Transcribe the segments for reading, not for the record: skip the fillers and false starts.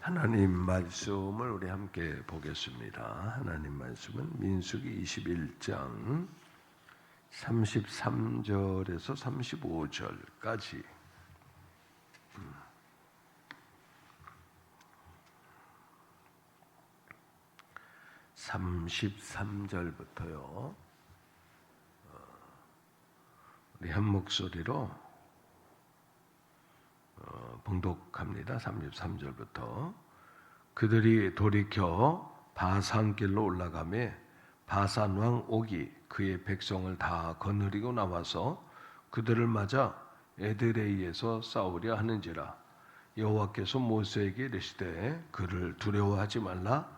하나님 말씀을 우리 함께 보겠습니다. 하나님 말씀은 민수기 21장 33절에서 35절까지 33절부터요. 우리 한 목소리로 봉독합니다. 33절부터 그들이 돌이켜 바산길로 올라가매 바산 왕 옥이 그의 백성을 다 거느리고 나와서 그들을 맞아 에드레이에서 싸우려 하는지라. 여호와께서 모세에게 이르시되 그를 두려워하지 말라.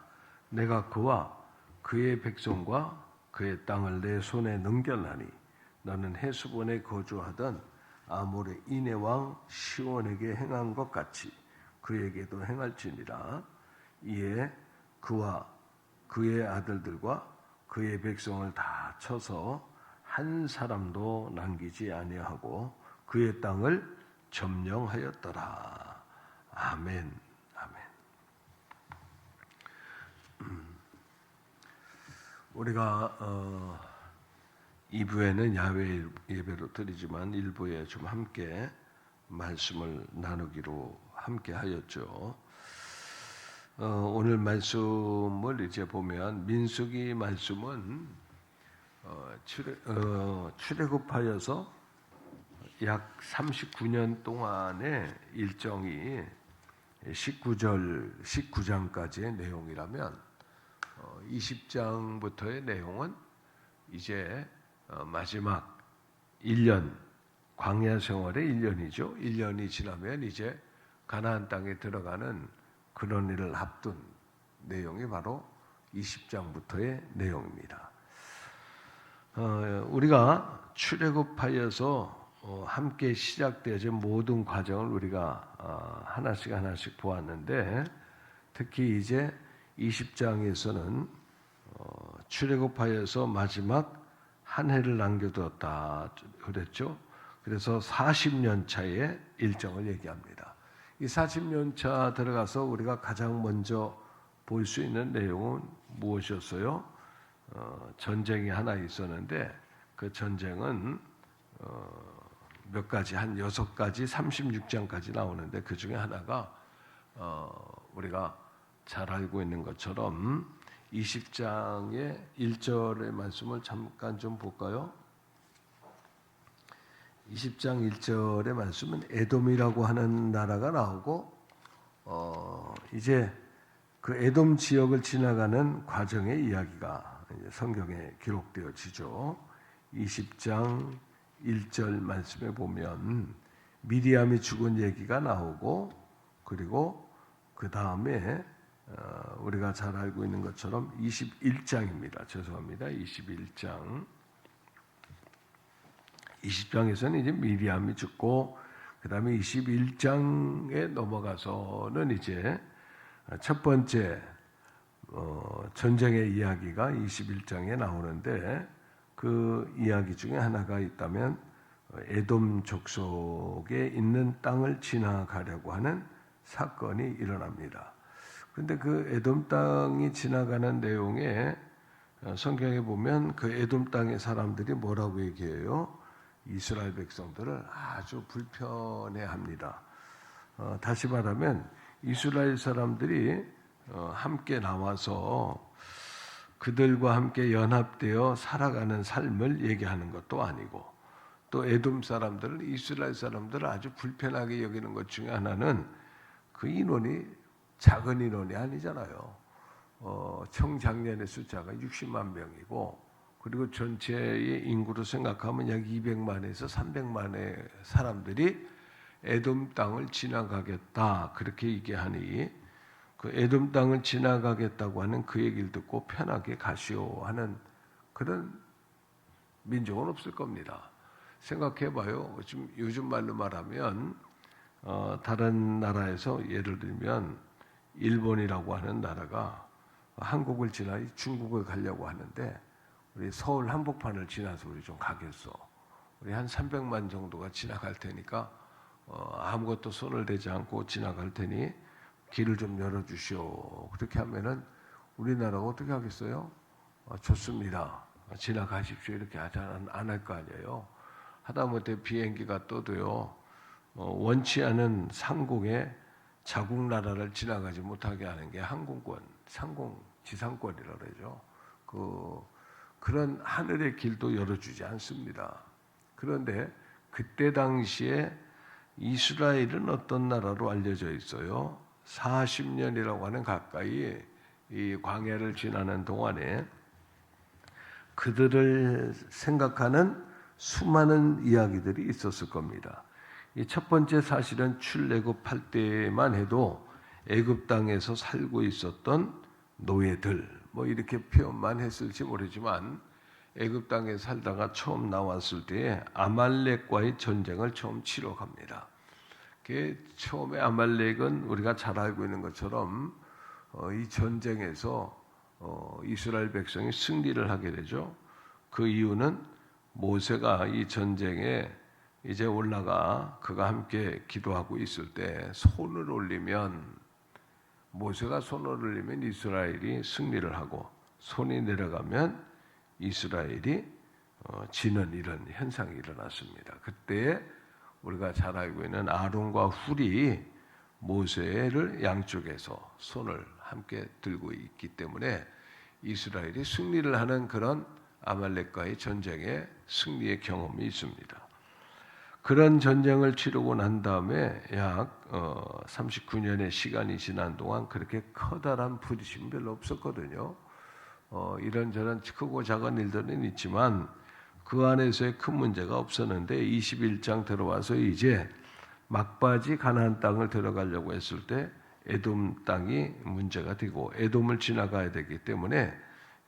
내가 그와 그의 백성과 그의 땅을 내 손에 넘겨나니 너는 헤스본에 거주하던 아모레 이네 왕 시온에게 행한 것 같이 그에게도 행할지니라. 이에 그와 그의 아들들과 그의 백성을 다 쳐서 한 사람도 남기지 아니하고 그의 땅을 점령하였더라. 아멘. 아멘. 우리가 2부에는 야외 예배로 드리지만 1부에 좀 함께 말씀을 나누기로 함께 하였죠. 오늘 말씀을 이제 보면 민수기 말씀은 출애굽하여서 약 39년 동안의 일정이 19장까지의 내용이라면 20장부터의 내용은 이제 마지막 1년 광야 생활의 1년이죠. 1년이 지나면 이제 가나안 땅에 들어가는 그런 일을 앞둔 내용이 바로 20장부터의 내용입니다. 우리가 출애굽하여서 함께 시작되어진 모든 과정을 우리가 하나씩 보았는데 특히 이제 20장에서는 출애굽하여서 마지막 한 해를 남겨두었다 그랬죠. 그래서 40년 차의 일정을 얘기합니다. 이 40년 차 들어가서 우리가 가장 먼저 볼 수 있는 내용은 무엇이었어요? 전쟁이 하나 있었는데 그 전쟁은 몇 가지 한 6가지 36장까지 나오는데 그 중에 하나가 우리가 잘 알고 있는 것처럼 20장의 1절의 말씀을 잠깐 좀 볼까요? 20장 1절의 말씀은 에돔이라고 하는 나라가 나오고 이제 그 에돔 지역을 지나가는 과정의 이야기가 성경에 기록되어지죠. 20장 1절 말씀에 보면 미리암이 죽은 얘기가 나오고 그리고 그 다음에 우리가 잘 알고 있는 것처럼 21장입니다. 죄송합니다. 21장. 20장에서는 이제 미리암이 죽고 그 다음에 21장에 넘어가서는 이제 첫 번째 전쟁의 이야기가 21장에 나오는데 그 이야기 중에 하나가 있다면 에돔 족속에 있는 땅을 지나가려고 하는 사건이 일어납니다. 그런데 그 에돔 땅이 지나가는 내용에 성경에 보면 그 에돔 땅의 사람들이 뭐라고 얘기해요? 이스라엘 백성들을 아주 불편해합니다. 다시 말하면 이스라엘 사람들이 함께 나와서 그들과 함께 연합되어 살아가는 삶을 얘기하는 것도 아니고 또 에돔 사람들은 이스라엘 사람들을 아주 불편하게 여기는 것 중에 하나는 그 인원이 작은 인원이 아니잖아요. 청장년의 숫자가 60만 명이고 그리고 전체의 인구로 생각하면 약 200만에서 300만의 사람들이 에돔 땅을 지나가겠다 그렇게 얘기하니 그 에돔 땅을 지나가겠다고 하는 그 얘기를 듣고 편하게 가시오 하는 그런 민족은 없을 겁니다. 생각해봐요. 지금 요즘 말로 말하면 다른 나라에서 예를 들면 일본이라고 하는 나라가 한국을 지나 중국을 가려고 하는데 우리 서울 한복판을 지나서 우리 좀 가겠어. 우리 한 300만 정도가 지나갈 테니까 아무것도 손을 대지 않고 지나갈 테니 길을 좀 열어주시오. 그렇게 하면은 우리나라가 어떻게 하겠어요? 좋습니다. 지나가십시오. 이렇게 안 할 거 아니에요. 하다못해 비행기가 떠도요. 원치 않은 상공에 자국 나라를 지나가지 못하게 하는 게 항공권, 지상권이라고 그러죠. 그런 하늘의 길도 열어주지 않습니다. 그런데 그때 당시에 이스라엘은 어떤 나라로 알려져 있어요? 40년이라고 하는 가까이 이 광야를 지나는 동안에 그들을 생각하는 수많은 이야기들이 있었을 겁니다. 이 첫 번째 사실은 출애굽할 때만 해도 애굽 땅에서 살고 있었던 노예들, 뭐 이렇게 표현만 했을지 모르지만 애굽 땅에 살다가 처음 나왔을 때에 아말렉과의 전쟁을 처음 치러 갑니다. 처음에 아말렉은 우리가 잘 알고 있는 것처럼 이 전쟁에서 이스라엘 백성이 승리를 하게 되죠. 그 이유는 모세가 이 전쟁에 이제 올라가 그가 함께 기도하고 있을 때 손을 올리면, 모세가 손을 올리면 이스라엘이 승리를 하고 손이 내려가면 이스라엘이 지는 이런 현상이 일어났습니다. 그때 우리가 잘 알고 있는 아론과 훌이 모세를 양쪽에서 손을 함께 들고 있기 때문에 이스라엘이 승리를 하는 그런 아말렉과의 전쟁의 승리의 경험이 있습니다. 그런 전쟁을 치르고 난 다음에 약 39년의 시간이 지난 동안 그렇게 커다란 부딪힘이 별로 없었거든요. 이런저런 크고 작은 일들은 있지만 그 안에서의 큰 문제가 없었는데 21장 들어와서 이제 막바지 가나안 땅을 들어가려고 했을 때 에돔 땅이 문제가 되고 에돔을 지나가야 되기 때문에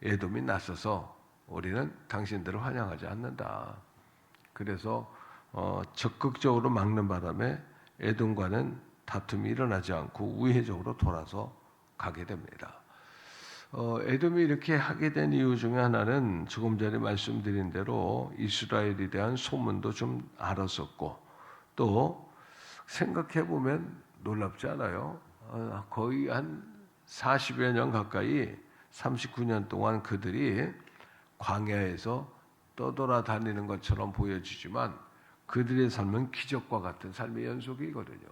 에돔이 나서서 우리는 당신들을 환영하지 않는다. 그래서 적극적으로 막는 바람에 에돔과는 다툼이 일어나지 않고 우회적으로 돌아서 가게 됩니다. 에돔이 이렇게 하게 된 이유 중에 하나는 조금 전에 말씀드린 대로 이스라엘에 대한 소문도 좀 알았었고, 또 생각해 보면 놀랍지 않아요? 거의 한 40여 년 가까이 39년 동안 그들이 광야에서 떠돌아다니는 것처럼 보여지지만 그들의 삶은 기적과 같은 삶의 연속이거든요.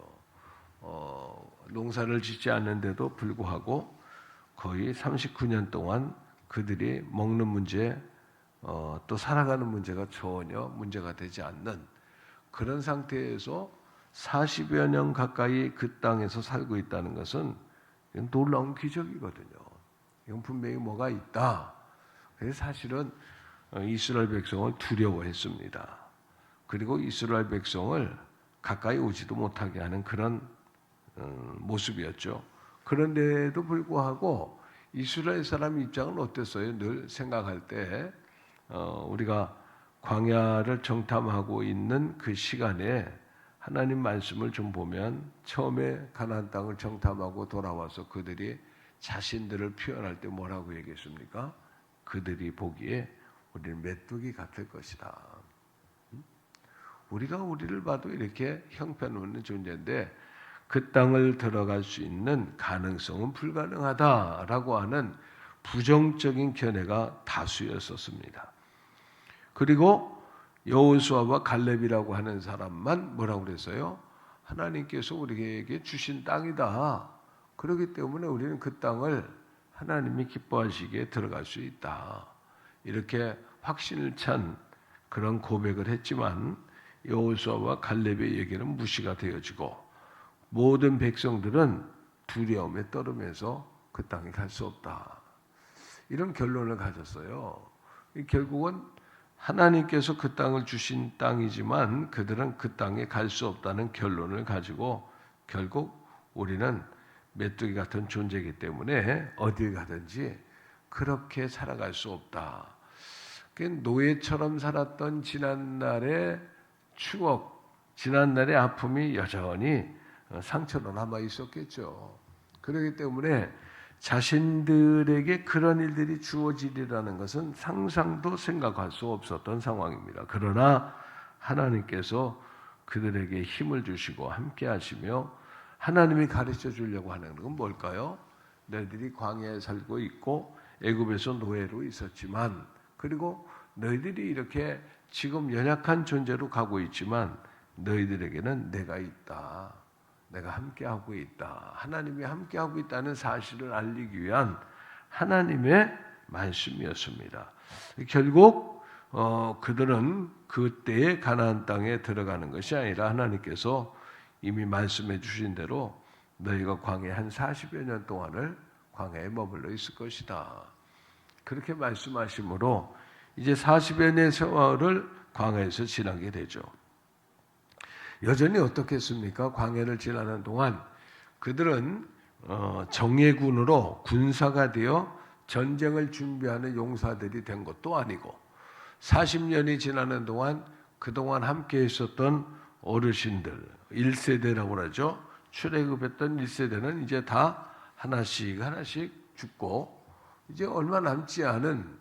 농사를 짓지 않는데도 불구하고 거의 39년 동안 그들이 먹는 문제, 또 살아가는 문제가 전혀 문제가 되지 않는 그런 상태에서 40여 년 가까이 그 땅에서 살고 있다는 것은 놀라운 기적이거든요. 이건 분명히 뭐가 있다. 그래서 사실은 이스라엘 백성을 두려워했습니다. 그리고 이스라엘 백성을 가까이 오지도 못하게 하는 그런 모습이었죠. 그런데도 불구하고 이스라엘 사람 입장은 어땠어요? 늘 생각할 때 우리가 광야를 정탐하고 있는 그 시간에 하나님 말씀을 좀 보면 처음에 가나안 땅을 정탐하고 돌아와서 그들이 자신들을 표현할 때 뭐라고 얘기했습니까? 그들이 보기에 우리는 메뚜기 같을 것이다. 우리가 우리를 봐도 이렇게 형편없는 존재인데 그 땅을 들어갈 수 있는 가능성은 불가능하다라고 하는 부정적인 견해가 다수였었습니다. 그리고 여호수아와 갈렙이라고 하는 사람만 뭐라고 그랬어요? 하나님께서 우리에게 주신 땅이다. 그렇기 때문에 우리는 그 땅을 하나님이 기뻐하시기에 들어갈 수 있다. 이렇게 확신을 찬 그런 고백을 했지만 여호수아와 갈렙의 얘기는 무시가 되어지고 모든 백성들은 두려움에 떨으면서 그 땅에 갈 수 없다. 이런 결론을 가졌어요. 결국은 하나님께서 그 땅을 주신 땅이지만 그들은 그 땅에 갈 수 없다는 결론을 가지고 결국 우리는 메뚜기 같은 존재이기 때문에 어딜 가든지 그렇게 살아갈 수 없다. 노예처럼 살았던 지난날의 추억, 지난날의 아픔이 여전히 상처로 남아 있었겠죠. 그렇기 때문에 자신들에게 그런 일들이 주어지리라는 것은 상상도 생각할 수 없었던 상황입니다. 그러나 하나님께서 그들에게 힘을 주시고 함께 하시며 하나님이 가르쳐 주려고 하는 건 뭘까요? 너희들이 광야에 살고 있고 애굽에서 노예로 있었지만, 그리고 너희들이 이렇게 지금 연약한 존재로 가고 있지만 너희들에게는 내가 있다. 내가 함께하고 있다. 하나님이 함께하고 있다는 사실을 알리기 위한 하나님의 말씀이었습니다. 결국 그들은 그때의 가나안 땅에 들어가는 것이 아니라 하나님께서 이미 말씀해 주신 대로 너희가 광야에 한 40여 년 동안을 광야에 머물러 있을 것이다. 그렇게 말씀하심으로 이제 40여 년의 세월을 광야에서 지나게 되죠. 여전히 어떻겠습니까? 광야를 지나는 동안 그들은 정예군으로 군사가 되어 전쟁을 준비하는 용사들이 된 것도 아니고 40년이 지나는 동안 그동안 함께 있었던 어르신들 1세대라고 그러죠. 출애굽했던 1세대는 이제 다 하나씩 죽고 이제 얼마 남지 않은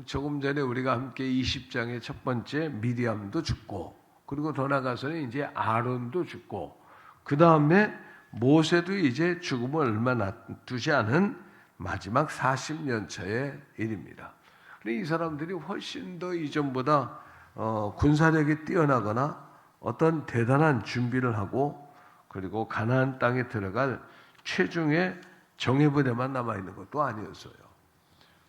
조금 전에 우리가 함께 20장의 첫 번째 미리암도 죽고, 그리고 더 나가서는 이제 아론도 죽고, 그 다음에 모세도 이제 죽음을 얼마 두지 않은 마지막 40년 차의 일입니다. 그런데 이 사람들이 훨씬 더 이전보다 군사력이 뛰어나거나 어떤 대단한 준비를 하고, 그리고 가나안 땅에 들어갈 최중의 정예부대만 남아있는 것도 아니었어요.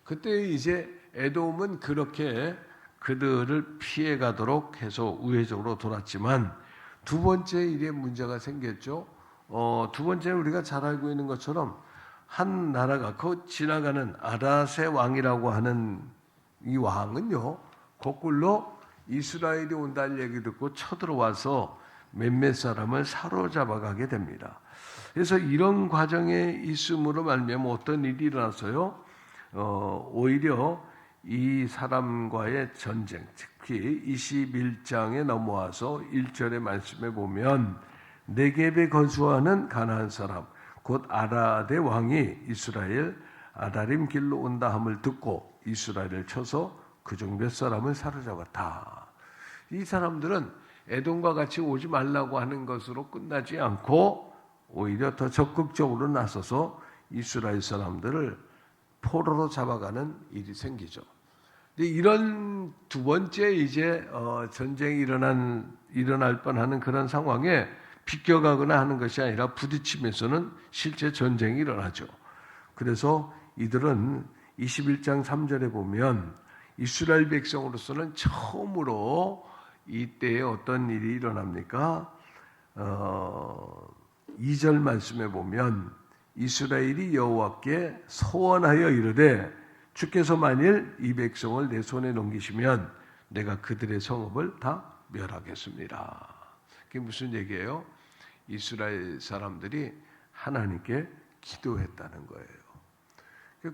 그때 이제 에돔은 그렇게 그들을 피해가도록 해서 우회적으로 돌았지만 두 번째 일에 문제가 생겼죠. 두 번째는 우리가 잘 알고 있는 것처럼 한 나라가 그 지나가는 아닷의 왕이라고 하는 이 왕은요, 거꾸로 이스라엘이 온다는 얘기 듣고 쳐들어와서 몇몇 사람을 사로잡아가게 됩니다. 그래서 이런 과정에 있음으로 말미암아 어떤 일이 일어나서요, 오히려 이 사람과의 전쟁, 특히 21장에 넘어와서 1절의 말씀에 보면 네겝에 거주하는 가나안 사람 곧 아닷의 왕이 이스라엘 아다림 길로 온다 함을 듣고 이스라엘을 쳐서 그중 몇 사람을 사로잡았다. 이 사람들은 에돔과 같이 오지 말라고 하는 것으로 끝나지 않고 오히려 더 적극적으로 나서서 이스라엘 사람들을 포로로 잡아가는 일이 생기죠. 근데 이런 두 번째 이제 전쟁이 일어날 뻔하는 그런 상황에 비껴가거나 하는 것이 아니라 부딪히면서는 실제 전쟁이 일어나죠. 그래서 이들은 21장 3절에 보면 이스라엘 백성으로서는 처음으로 이때에 어떤 일이 일어납니까? 2절 말씀에 보면 이스라엘이 여호와께 소원하여 이르되 주께서 만일 이 백성을 내 손에 넘기시면 내가 그들의 성읍을 다 멸하겠습니다. 그게 무슨 얘기예요? 이스라엘 사람들이 하나님께 기도했다는 거예요.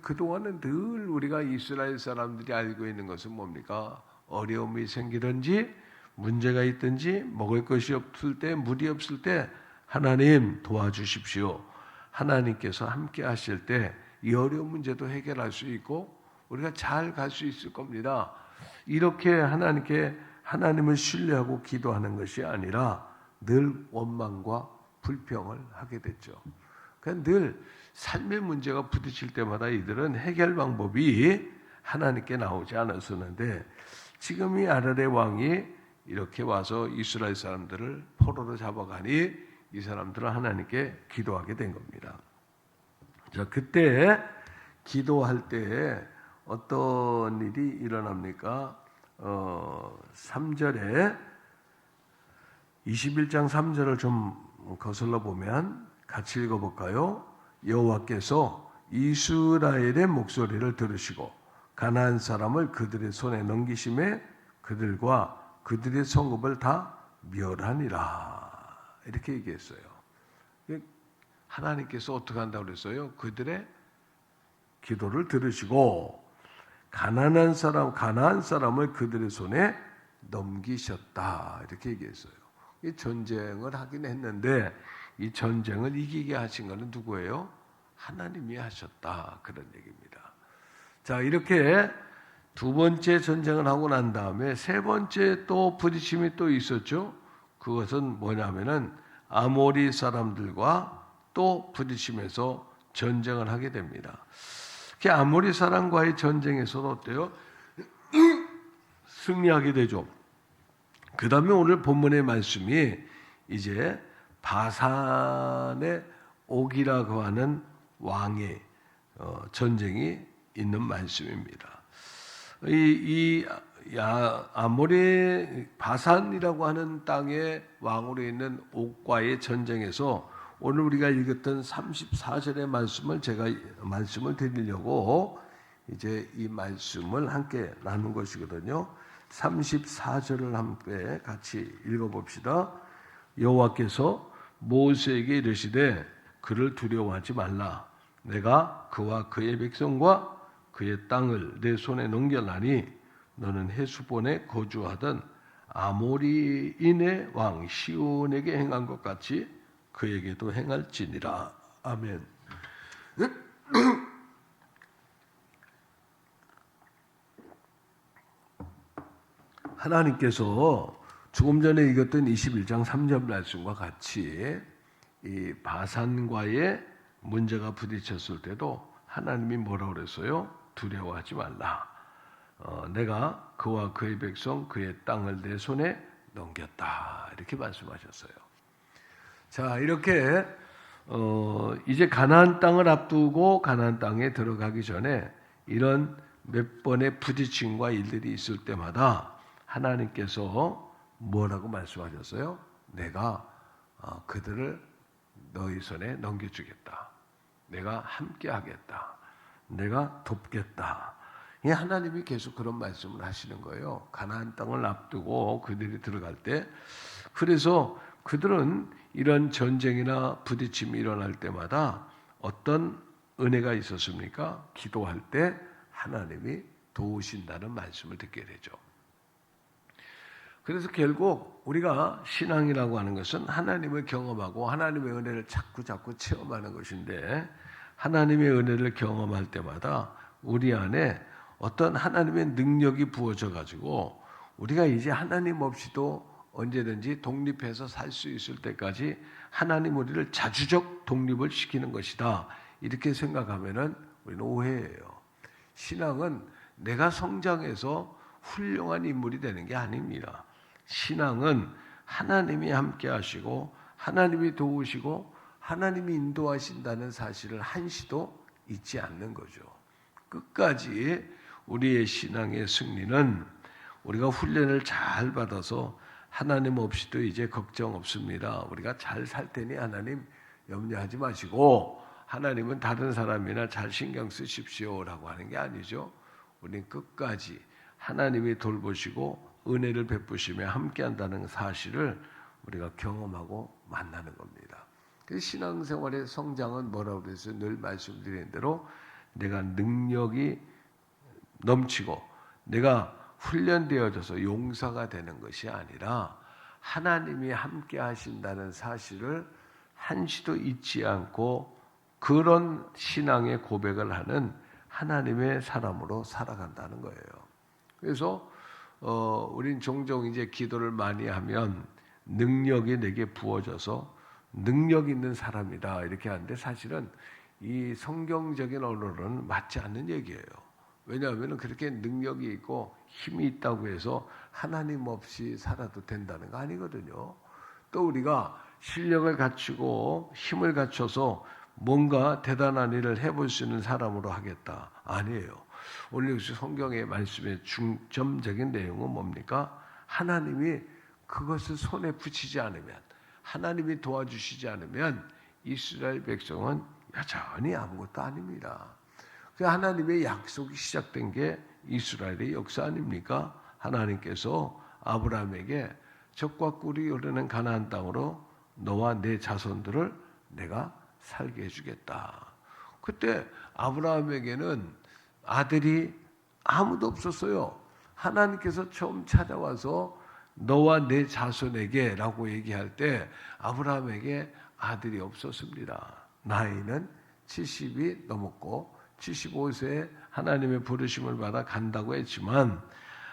그동안은 늘 우리가 이스라엘 사람들이 알고 있는 것은 뭡니까? 어려움이 생기든지 문제가 있든지 먹을 것이 없을 때, 물이 없을 때 하나님 도와주십시오. 하나님께서 함께 하실 때 이 어려운 문제도 해결할 수 있고 우리가 잘 갈 수 있을 겁니다. 이렇게 하나님을 신뢰하고 기도하는 것이 아니라 늘 원망과 불평을 하게 됐죠. 그러니까 늘 삶의 문제가 부딪힐 때마다 이들은 해결 방법이 하나님께 나오지 않았었는데 지금 이 아닷의 왕이 이렇게 와서 이스라엘 사람들을 포로로 잡아가니 이 사람들은 하나님께 기도하게 된 겁니다. 자, 그때 기도할 때 어떤 일이 일어납니까? 3절에 21장 3절을 좀 거슬러 보면 같이 읽어볼까요? 여호와께서 이스라엘의 목소리를 들으시고 가나안 사람을 그들의 손에 넘기심에 그들과 그들의 성읍을 다 멸하니라. 이렇게 얘기했어요. 하나님께서 어떻게 한다고 그랬어요? 그들의 기도를 들으시고 가나안 사람을 그들의 손에 넘기셨다. 이렇게 얘기했어요. 이 전쟁을 하긴 했는데 이 전쟁을 이기게 하신 것은 누구예요? 하나님이 하셨다. 그런 얘기입니다. 자, 이렇게 두 번째 전쟁을 하고 난 다음에 세 번째 또 부딪힘이 또 있었죠. 그것은 뭐냐면은 아모리 사람들과 또 부딪히면서 전쟁을 하게 됩니다. 그 아모리 사람과의 전쟁에서는 어때요? 승리하게 되죠. 그 다음에 오늘 본문의 말씀이 이제 바산의 옥이라고 하는 왕의 전쟁이 있는 말씀입니다. 아모리 바산이라고 하는 땅의 왕으로 있는 옥과의 전쟁에서 오늘 우리가 읽었던 34절의 말씀을 제가 말씀을 드리려고 이제 이 말씀을 함께 나눈 것이거든요. 34절을 함께 같이 읽어봅시다. 여호와께서 모세에게 이르시되 그를 두려워하지 말라. 내가 그와 그의 백성과 그의 땅을 내 손에 넘겨나니 너는 헤스본에 거주하던 아모리인의 왕 시온에게 행한 것 같이 그에게도 행할지니라. 아멘. 하나님께서 조금 전에 읽었던 21장 3절 말씀과 같이 이 바산과의 문제가 부딪혔을 때도 하나님이 뭐라고 그랬어요? 두려워하지 말라. 내가 그와 그의 백성 그의 땅을 내 손에 넘겼다. 이렇게 말씀하셨어요. 자, 이렇게 이제 가나안 땅을 앞두고 가나안 땅에 들어가기 전에 이런 몇 번의 부딪힘과 일들이 있을 때마다 하나님께서 뭐라고 말씀하셨어요? 내가 그들을 너희 손에 넘겨주겠다. 내가 함께하겠다. 내가 돕겠다. 이 하나님이 계속 그런 말씀을 하시는 거예요. 가나안 땅을 앞두고 그들이 들어갈 때. 그래서 그들은 이런 전쟁이나 부딪힘이 일어날 때마다 어떤 은혜가 있었습니까? 기도할 때 하나님이 도우신다는 말씀을 듣게 되죠. 그래서 결국 우리가 신앙이라고 하는 것은 하나님을 경험하고 하나님의 은혜를 자꾸 체험하는 것인데, 하나님의 은혜를 경험할 때마다 우리 안에 어떤 하나님의 능력이 부어져 가지고 우리가 이제 하나님 없이도 언제든지 독립해서 살 수 있을 때까지 하나님 우리를 자주적 독립을 시키는 것이다. 이렇게 생각하면은 우리는 오해예요. 신앙은 내가 성장해서 훌륭한 인물이 되는 게 아닙니다. 신앙은 하나님이 함께 하시고 하나님이 도우시고 하나님이 인도하신다는 사실을 한시도 잊지 않는 거죠. 끝까지 우리의 신앙의 승리는 우리가 훈련을 잘 받아서 하나님 없이도 이제 걱정 없습니다. 우리가 잘 살 테니 하나님 염려하지 마시고 하나님은 다른 사람이나 잘 신경 쓰십시오라고 하는 게 아니죠. 우리는 끝까지 하나님이 돌보시고 은혜를 베푸시며 함께한다는 사실을 우리가 경험하고 만나는 겁니다. 그 신앙생활의 성장은 뭐라고 그랬어요? 늘 말씀드린 대로 내가 능력이 넘치고 내가 훈련되어져서 용사가 되는 것이 아니라 하나님이 함께 하신다는 사실을 한시도 잊지 않고 그런 신앙의 고백을 하는 하나님의 사람으로 살아간다는 거예요. 그래서 우린 종종 이제 기도를 많이 하면 능력이 내게 부어져서 능력 있는 사람이다 이렇게 하는데, 사실은 이 성경적인 언어로는 맞지 않는 얘기예요. 왜냐하면 그렇게 능력이 있고 힘이 있다고 해서 하나님 없이 살아도 된다는 거 아니거든요. 또 우리가 실력을 갖추고 힘을 갖춰서 뭔가 대단한 일을 해볼 수 있는 사람으로 하겠다. 아니에요. 오늘 성경의 말씀의 중점적인 내용은 뭡니까? 하나님이 그것을 손에 붙이지 않으면, 하나님이 도와주시지 않으면 이스라엘 백성은 여전히 아무것도 아닙니다. 하나님의 약속이 시작된 게 이스라엘의 역사 아닙니까? 하나님께서 아브라함에게 젖과 꿀이 흐르는 가나안 땅으로 너와 내 자손들을 내가 살게 해주겠다. 그때 아브라함에게는 아들이 아무도 없었어요. 하나님께서 처음 찾아와서 너와 내 자손에게 라고 얘기할 때 아브라함에게 아들이 없었습니다. 나이는 70이 넘었고 75세에 하나님의 부르심을 받아 간다고 했지만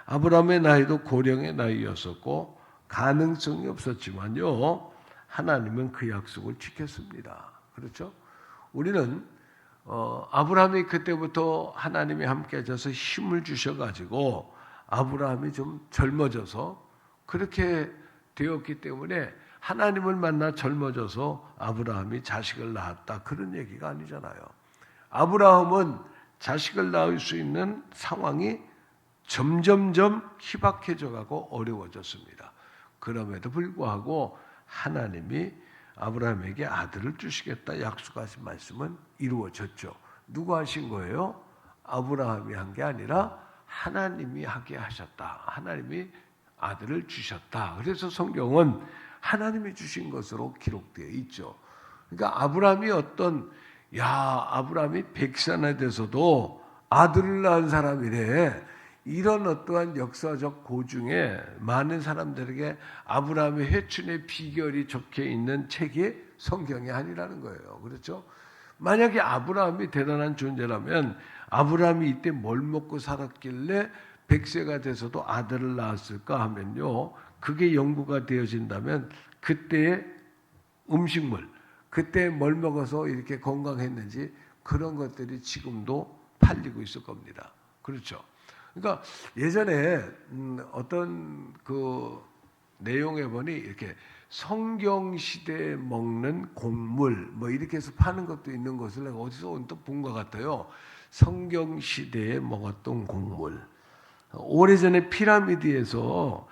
아브라함의 나이도 고령의 나이였었고 가능성이 없었지만요, 하나님은 그 약속을 지켰습니다. 그렇죠? 우리는 아브라함이 그때부터 하나님이 함께 하셔서 힘을 주셔가지고 아브라함이 좀 젊어져서 그렇게 되었기 때문에 하나님을 만나 젊어져서 아브라함이 자식을 낳았다, 그런 얘기가 아니잖아요. 아브라함은 자식을 낳을 수 있는 상황이 점점점 희박해져 가고 어려워졌습니다. 그럼에도 불구하고 하나님이 아브라함에게 아들을 주시겠다 약속하신 말씀은 이루어졌죠. 누가 하신 거예요? 아브라함이 한 게 아니라 하나님이 하게 하셨다. 하나님이 아들을 주셨다. 그래서 성경은 하나님이 주신 것으로 기록되어 있죠. 그러니까 아브라함이 아브라함이 100세나 돼서도 아들을 낳은 사람이래. 이런 어떠한 역사적 고중에 많은 사람들에게 아브라함의 회춘의 비결이 적혀 있는 책이 성경이 아니라는 거예요. 그렇죠? 만약에 아브라함이 대단한 존재라면 아브라함이 이때 뭘 먹고 살았길래 100세가 돼서도 아들을 낳았을까 하면요, 그게 연구가 되어진다면 그때의 음식물, 그때 뭘 먹어서 이렇게 건강했는지 그런 것들이 지금도 팔리고 있을 겁니다. 그렇죠? 그러니까 예전에 어떤 그 내용에 보니 이렇게 성경 시대에 먹는 곡물 뭐 이렇게 해서 파는 것도 있는 것을 내가 어디서 언뜻 본 것 같아요. 성경 시대에 먹었던 곡물. 오래전에 피라미드에서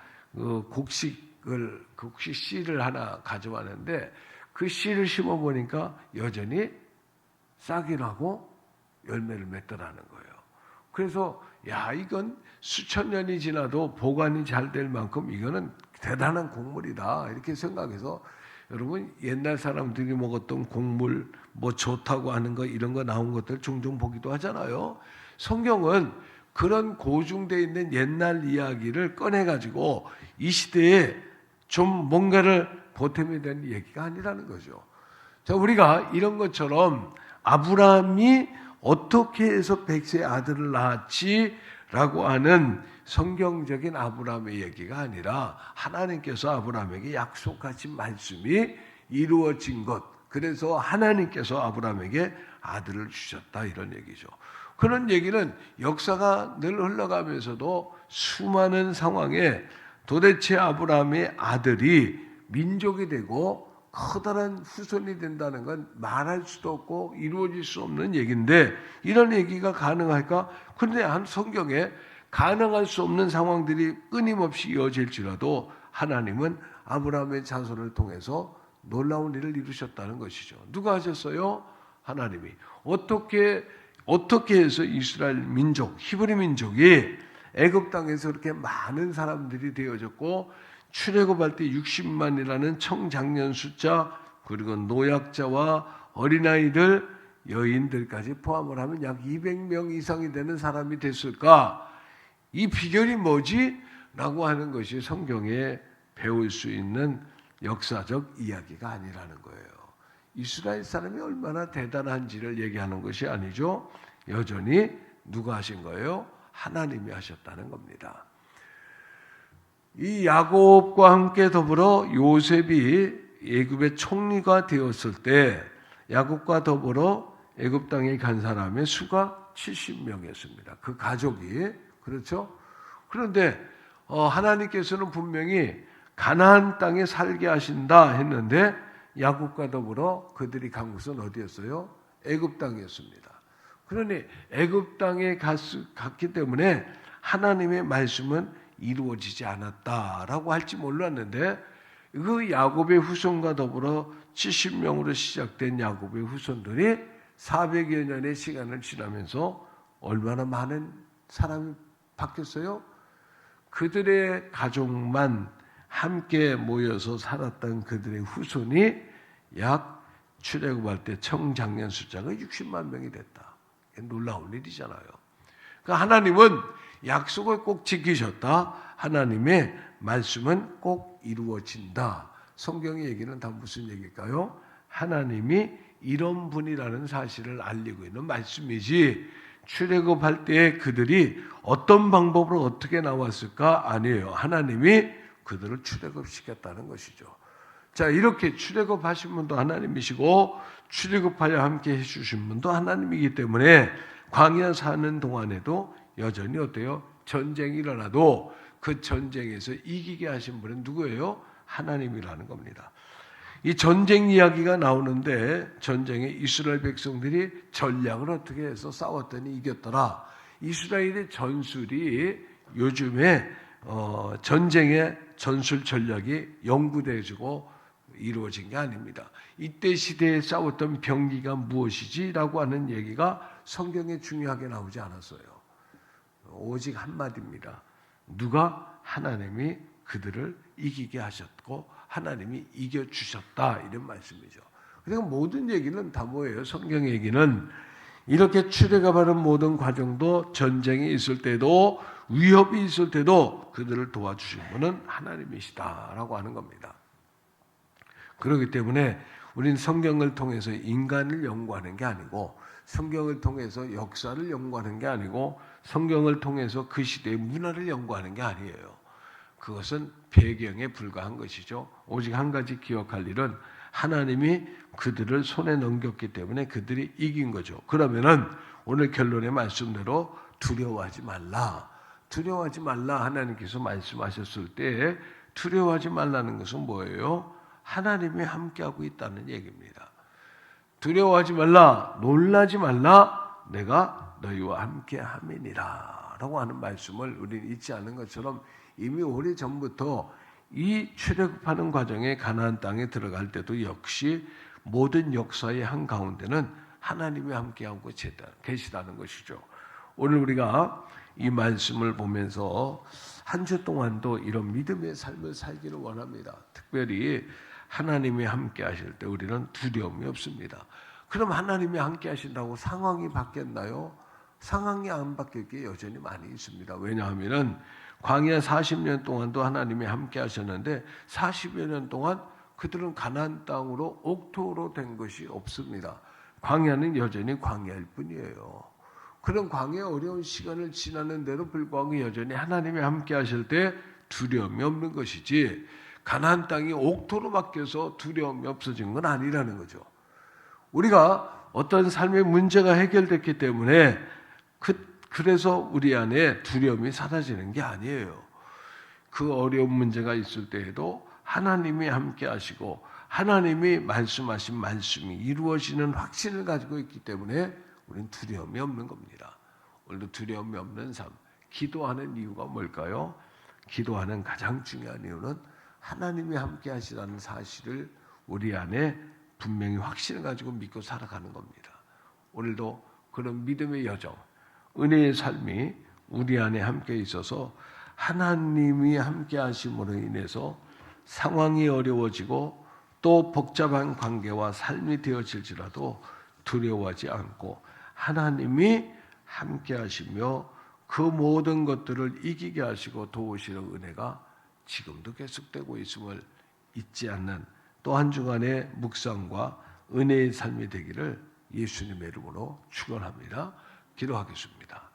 곡식 씨를 하나 가져왔는데 그 씨를 심어 보니까 여전히 싹이 나고 열매를 맺더라는 거예요. 그래서 이건 수천 년이 지나도 보관이 잘 될 만큼 이거는 대단한 곡물이다 이렇게 생각해서, 여러분 옛날 사람들이 먹었던 곡물 뭐 좋다고 하는 거 이런 거 나온 것들 종종 보기도 하잖아요. 성경은 그런 고증되어 있는 옛날 이야기를 꺼내가지고 이 시대에 좀 뭔가를 보탬이 된 얘기가 아니라는 거죠. 자, 우리가 이런 것처럼 아브라함이 어떻게 해서 100세 아들을 낳았지라고 하는 성경적인 아브라함의 얘기가 아니라 하나님께서 아브라함에게 약속하신 말씀이 이루어진 것, 그래서 하나님께서 아브라함에게 아들을 주셨다, 이런 얘기죠. 그런 얘기는 역사가 늘 흘러가면서도 수많은 상황에 도대체 아브라함의 아들이 민족이 되고 커다란 후손이 된다는 건 말할 수도 없고 이루어질 수 없는 얘기인데 이런 얘기가 가능할까? 그런데 한 성경에 가능할 수 없는 상황들이 끊임없이 이어질지라도 하나님은 아브라함의 자손을 통해서 놀라운 일을 이루셨다는 것이죠. 누가 하셨어요? 하나님이. 어떻게 해서 이스라엘 민족, 히브리 민족이 애굽 땅에서 그렇게 많은 사람들이 되어졌고 출애굽할 때 60만이라는 청장년 숫자, 그리고 노약자와 어린아이들, 여인들까지 포함을 하면 약 200명 이상이 되는 사람이 됐을까? 이 비결이 뭐지? 라고 하는 것이 성경에 배울 수 있는 역사적 이야기가 아니라는 거예요. 이스라엘 사람이 얼마나 대단한지를 얘기하는 것이 아니죠. 여전히 누가 하신 거예요? 하나님이 하셨다는 겁니다. 이 야곱과 함께 더불어 요셉이 애굽의 총리가 되었을 때 야곱과 더불어 애굽 땅에 간 사람의 수가 70명이었습니다. 그 가족이. 그렇죠? 그런데 하나님께서는 분명히 가나안 땅에 살게 하신다 했는데 야곱과 더불어 그들이 간 곳은 어디였어요? 애굽 땅이었습니다. 그러니 애굽 땅에 갔기 때문에 하나님의 말씀은 이루어지지 않았다라고 할지 몰랐는데 그 야곱의 후손과 더불어 70명으로 시작된 야곱의 후손들이 400여 년의 시간을 지나면서 얼마나 많은 사람이 바뀌었어요? 그들의 가족만 함께 모여서 살았던 그들의 후손이 약 출애굽할 때 청장년 숫자가 60만 명이 됐다. 놀라운 일이잖아요. 그러니까 하나님은 약속을 꼭 지키셨다. 하나님의 말씀은 꼭 이루어진다. 성경의 얘기는 다 무슨 얘기일까요? 하나님이 이런 분이라는 사실을 알리고 있는 말씀이지 출애굽할 때 그들이 어떤 방법으로 어떻게 나왔을까? 아니에요. 하나님이 그들을 출애굽시켰다는 것이죠. 자, 이렇게 출애굽하신 분도 하나님이시고 출애굽하여 함께 해주신 분도 하나님이기 때문에 광야 사는 동안에도 여전히 어때요? 전쟁이 일어나도 그 전쟁에서 이기게 하신 분은 누구예요? 하나님이라는 겁니다. 이 전쟁 이야기가 나오는데 전쟁에 이스라엘 백성들이 전략을 어떻게 해서 싸웠더니 이겼더라. 이스라엘의 전술이 요즘에 전쟁의 전술 전략이 연구되어지고 이루어진 게 아닙니다. 이때 시대에 싸웠던 병기가 무엇이지라고 하는 얘기가 성경에 중요하게 나오지 않았어요. 오직 한마디입니다. 누가 하나님이 그들을 이기게 하셨고 하나님이 이겨주셨다, 이런 말씀이죠. 그러니까 모든 얘기는 다 뭐예요? 성경 얘기는 이렇게 출애굽하는 모든 과정도 전쟁이 있을 때도 위협이 있을 때도 그들을 도와주신 분은 하나님이시다라고 하는 겁니다. 그렇기 때문에 우리는 성경을 통해서 인간을 연구하는 게 아니고 성경을 통해서 역사를 연구하는 게 아니고 성경을 통해서 그 시대의 문화를 연구하는 게 아니에요. 그것은 배경에 불과한 것이죠. 오직 한 가지 기억할 일은 하나님이 그들을 손에 넘겼기 때문에 그들이 이긴 거죠. 그러면은 오늘 결론의 말씀대로 두려워하지 말라. 두려워하지 말라 하나님께서 말씀하셨을 때 두려워하지 말라는 것은 뭐예요? 하나님이 함께하고 있다는 얘기입니다. 두려워하지 말라, 놀라지 말라, 내가 너희와 함께함이니라 라고 하는 말씀을 우리는 잊지 않은 것처럼 이미 오래전부터 이 출애굽하는 과정에 가나안 땅에 들어갈 때도 역시 모든 역사의 한가운데는 하나님이 함께하고 계시다는 것이죠. 오늘 우리가 이 말씀을 보면서 한 주 동안도 이런 믿음의 삶을 살기를 원합니다. 특별히 하나님이 함께 하실 때 우리는 두려움이 없습니다. 그럼 하나님이 함께 하신다고 상황이 바뀌었나요? 상황이 안 바뀔 게 여전히 많이 있습니다. 왜냐하면 광야 40년 동안도 하나님이 함께 하셨는데 40여 년 동안 그들은 가나안 땅으로 옥토로 된 것이 없습니다. 광야는 여전히 광야일 뿐이에요. 그런 광야의 어려운 시간을 지나는 데도 불구하고 여전히 하나님이 함께 하실 때 두려움이 없는 것이지 가나안 땅이 옥토로 바뀌어서 두려움이 없어진 건 아니라는 거죠. 우리가 어떤 삶의 문제가 해결됐기 때문에 그래서 우리 안에 두려움이 사라지는 게 아니에요. 그 어려운 문제가 있을 때에도 하나님이 함께 하시고 하나님이 말씀하신 말씀이 이루어지는 확신을 가지고 있기 때문에 우리는 두려움이 없는 겁니다. 오늘도 두려움이 없는 삶, 기도하는 이유가 뭘까요? 기도하는 가장 중요한 이유는 하나님이 함께 하시다는 사실을 우리 안에 분명히 확신을 가지고 믿고 살아가는 겁니다. 오늘도 그런 믿음의 여정, 은혜의 삶이 우리 안에 함께 있어서 하나님이 함께 하심으로 인해서 상황이 어려워지고 또 복잡한 관계와 삶이 되어질지라도 두려워하지 않고 하나님이 함께 하시며 그 모든 것들을 이기게 하시고 도우시는 은혜가 지금도 계속되고 있음을 잊지 않는 또 한 주간의 묵상과 은혜의 삶이 되기를 예수님의 이름으로 축원합니다. 기도하겠습니다.